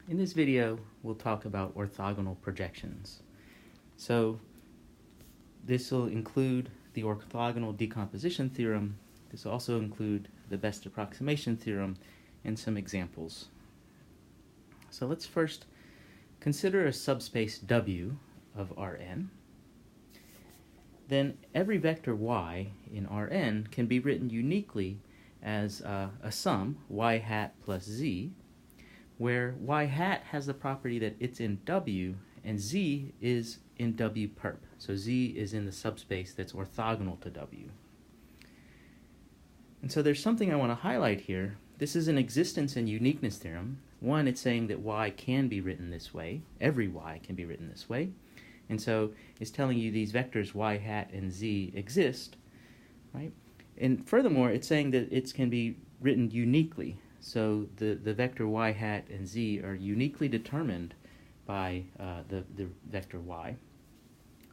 In this video, we'll talk about orthogonal projections. So this will include the orthogonal decomposition theorem. This will also include the best approximation theorem and some examples. So let's first consider a subspace W of Rn. Then every vector y in Rn can be written uniquely as a sum y hat plus z, where y hat has the property that it's in W and z is in W perp. So z is in the subspace that's orthogonal to W. And so there's something I want to highlight here. This is an existence and uniqueness theorem. One, it's saying that y can be written this way. Every y can be written this way. And so it's telling you these vectors y hat and z exist, right? And furthermore, it's saying that it can be written uniquely. So the vector y hat and z are uniquely determined by the vector y.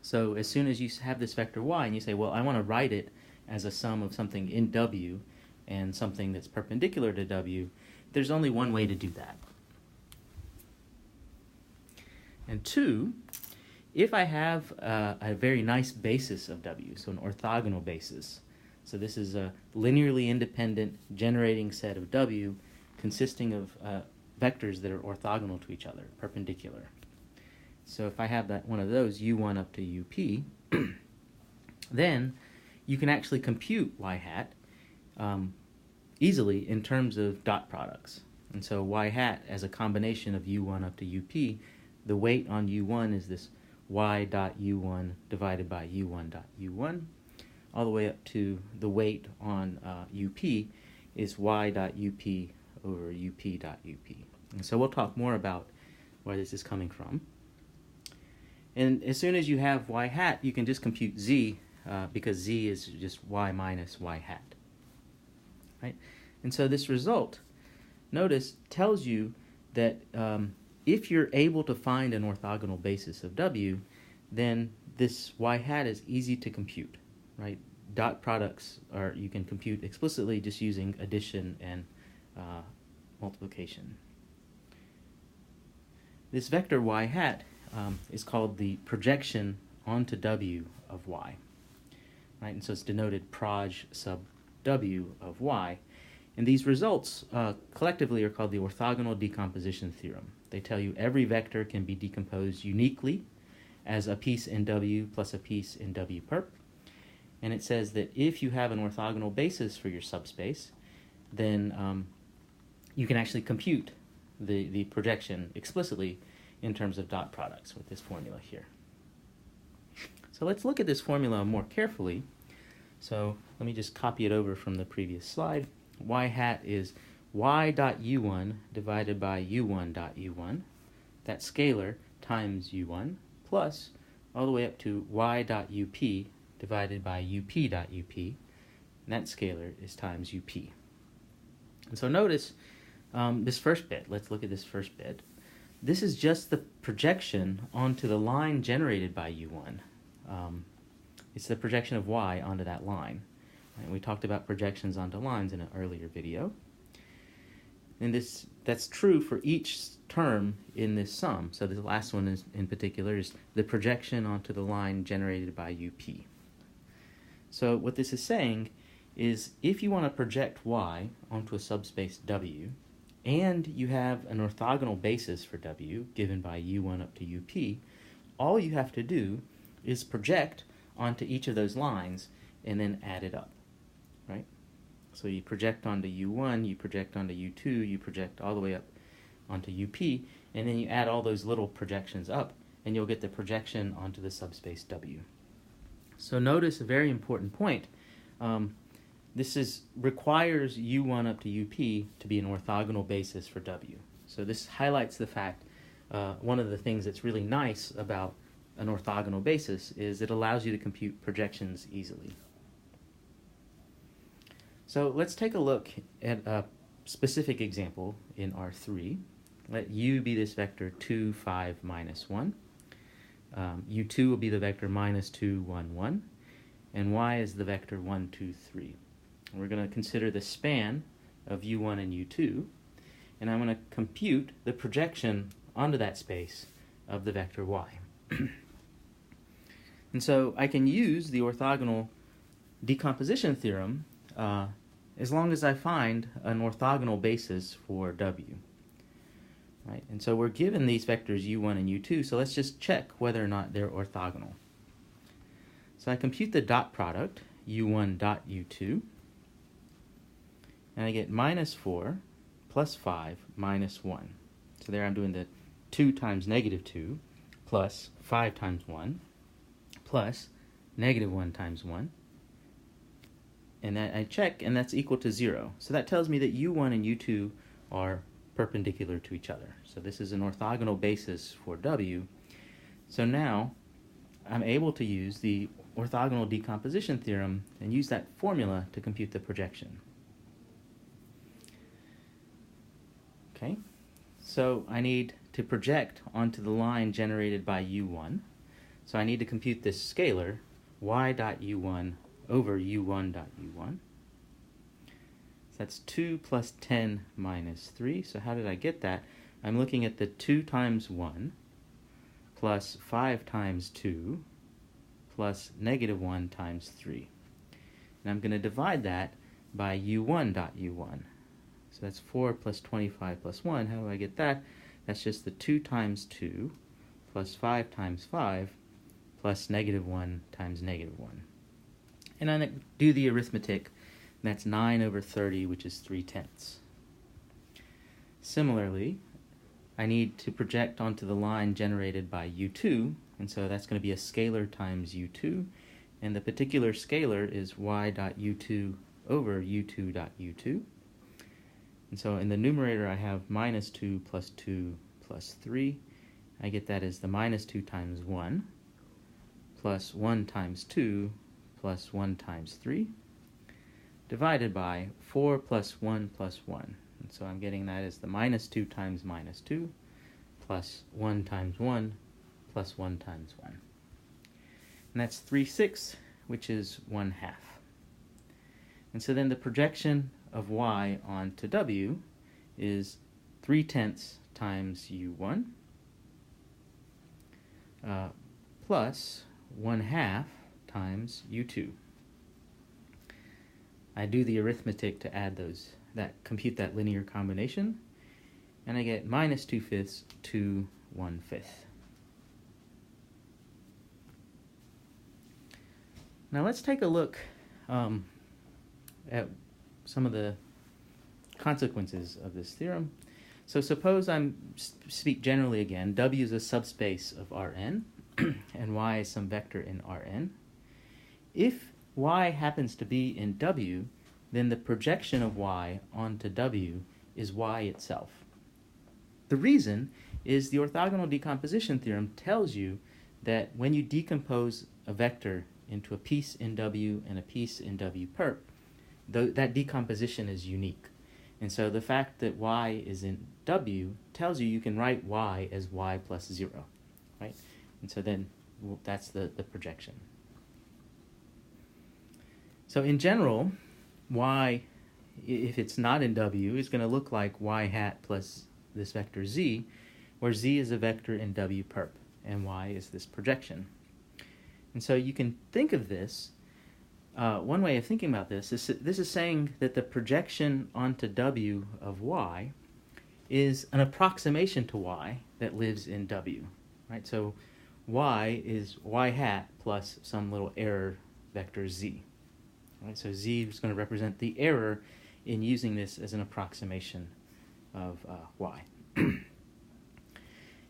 So as soon as you have this vector y and you say, well, I want to write it as a sum of something in W and something that's perpendicular to W, there's only one way to do that. And two, if I have a very nice basis of W, so an orthogonal basis, so this is a linearly independent generating set of W consisting of vectors that are orthogonal to each other, perpendicular. So if I have one of those, U1 up to UP, then you can actually compute y hat easily in terms of dot products. And so y hat as a combination of U1 up to UP, the weight on U1 is this y dot U1 divided by U1 dot U1, all the way up to the weight on UP is y dot UP over UP dot UP. And so we'll talk more about where this is coming from. And as soon as you have y hat, you can just compute z because z is just y minus y hat. Right? And so this result, notice, tells you that if you're able to find an orthogonal basis of W, then this y hat is easy to compute, right? Dot products you can compute explicitly just using addition and multiplication. This vector y hat is called the projection onto W of y, right? And so it's denoted proj sub W of y. And these results collectively are called the Orthogonal Decomposition Theorem. They tell you every vector can be decomposed uniquely as a piece in W plus a piece in W perp. And it says that if you have an orthogonal basis for your subspace, then you can actually compute the projection explicitly in terms of dot products with this formula here. So let's look at this formula more carefully. So let me just copy it over from the previous slide. Y hat is y dot U1 divided by U1 dot U1, that scalar, times U1, plus all the way up to y dot UP divided by UP dot UP, and that scalar is times UP. And so notice this first bit. Let's look at this first bit. This is just the projection onto the line generated by U1. It's the projection of y onto that line. And we talked about projections onto lines in an earlier video. And that's true for each term in this sum. So the last one in particular is the projection onto the line generated by UP. So what this is saying is if you want to project y onto a subspace W, and you have an orthogonal basis for W given by U1 up to UP, all you have to do is project onto each of those lines and then add it up, right? So you project onto U1, you project onto U2, you project all the way up onto UP, and then you add all those little projections up, and you'll get the projection onto the subspace W. So notice a very important point. This requires U1 up to UP to be an orthogonal basis for W. So this highlights the fact, one of the things that's really nice about an orthogonal basis is it allows you to compute projections easily. So let's take a look at a specific example in R3. Let U be this vector 2, 5, minus 1. U2 will be the vector minus 2, 1, 1. And Y is the vector 1, 2, 3. And we're going to consider the span of U1 and U2. and I'm going to compute the projection onto that space of the vector y. And so I can use the orthogonal decomposition theorem as long as I find an orthogonal basis for w. Right? And so we're given these vectors u1 and u2, so let's just check whether or not they're orthogonal. So I compute the dot product, u1 dot u2, and I get minus 4 plus 5 minus 1. So there I'm doing the 2 times negative 2 plus 5 times 1 plus negative 1 times 1. And that I check, and that's equal to 0. So that tells me that u1 and u2 are perpendicular to each other. So this is an orthogonal basis for w. So now I'm able to use the orthogonal decomposition theorem and use that formula to compute the projection. Okay, so I need to project onto the line generated by u1. So I need to compute this scalar y dot u1 over u1 dot u1. So that's 2 plus 10 minus 3. So how did I get that? I'm looking at the 2 times 1 plus 5 times 2 plus negative 1 times 3. And I'm going to divide that by u1 dot u1. So that's 4 plus 25 plus 1. How do I get that? That's just the 2 times 2 plus 5 times 5 plus negative 1 times negative 1. And I do the arithmetic, and that's 9 over 30, which is 3/10. Similarly, I need to project onto the line generated by u2, and so that's going to be a scalar times u2, and the particular scalar is y dot u2 over u2 dot u2. And so in the numerator I have minus 2 plus 2 plus 3. I get that as the minus 2 times 1 plus 1 times 2 plus 1 times 3 divided by 4 plus 1 plus 1. And so I'm getting that as the minus 2 times minus 2 plus 1 times 1 plus 1 times 1. And that's 3/6, which is 1/2. And so then the projection of y onto w is 3/10 times u1 plus 1/2 times u2. I do the arithmetic to add those, compute that linear combination, and I get minus 2/5 to 1/5. Now let's take a look at some of the consequences of this theorem. So suppose speak generally again, w is a subspace of Rn, and y is some vector in Rn. If y happens to be in w, then the projection of y onto w is y itself. The reason is the orthogonal decomposition theorem tells you that when you decompose a vector into a piece in w and a piece in w perp, that decomposition is unique. And so the fact that y is in w tells you can write y as y plus 0, right? And so then that's the projection. So in general, y, if it's not in w, is going to look like y hat plus this vector z, where z is a vector in w perp, and y is this projection. And so you can think of this, one way of thinking about this is saying that the projection onto w of y is an approximation to y that lives in w, right? So y is y hat plus some little error vector z. Right? So z is going to represent the error in using this as an approximation of y.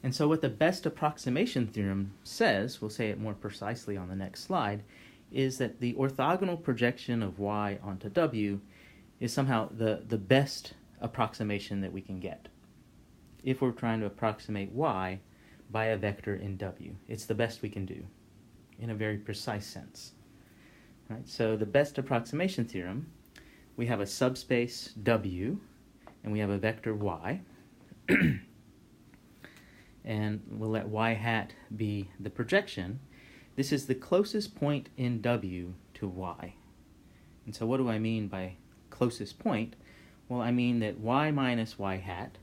And so what the best approximation theorem says, we'll say it more precisely on the next slide, is that the orthogonal projection of y onto w is somehow the best approximation that we can get if we're trying to approximate y by a vector in w. It's the best we can do in a very precise sense. Right? So the best approximation theorem, we have a subspace w and we have a vector y, and we'll let y hat be the projection. This is the closest point in w to y. And so what do I mean by closest point? Well, I mean that y minus y hat,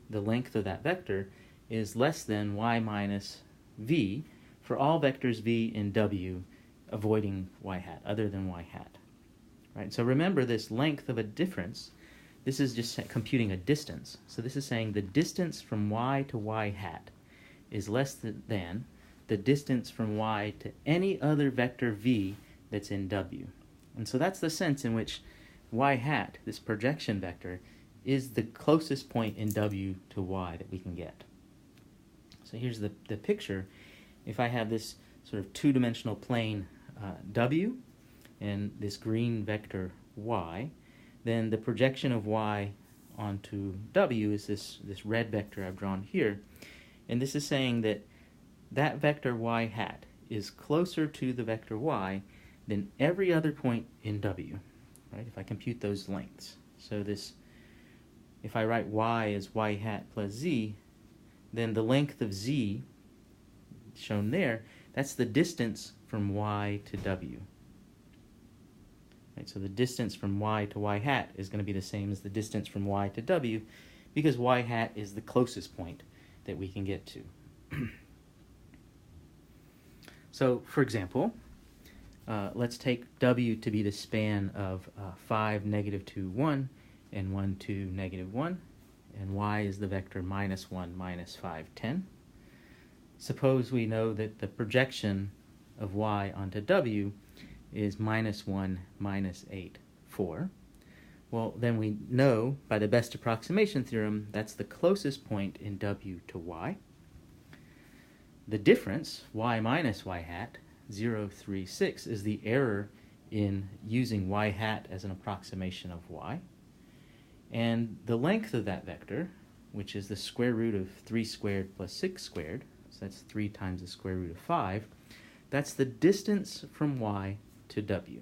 the length of that vector, is less than y minus v for all vectors v in W avoiding y hat, other than y hat. Right? So remember this length of a difference. This is just computing a distance. So this is saying the distance from y to y hat is less than the distance from y to any other vector v that's in W. And so that's the sense in which y hat, this projection vector, is the closest point in W to y that we can get. So here's the picture. If I have this sort of two-dimensional plane W and this green vector y, then the projection of y onto W is this red vector I've drawn here. And this is saying that that vector y hat is closer to the vector y than every other point in W, right? If I compute those lengths. So this, if I write y as y hat plus z, then the length of z, shown there, that's the distance from y to W. Right, so the distance from y to y hat is going to be the same as the distance from y to W, because y hat is the closest point that we can get to. So, for example, let's take W to be the span of 5, negative 2, 1, and 1, 2, negative 1, and y is the vector minus 1, minus 5, 10. Suppose we know that the projection of y onto W is minus 1, minus 8, 4. Well, then we know by the best approximation theorem that's the closest point in W to y. The difference, y minus y hat, 0, 3, 6, is the error in using y hat as an approximation of y. And the length of that vector, which is the square root of 3 squared plus 6 squared, so that's 3 times the square root of 5, that's the distance from y to W.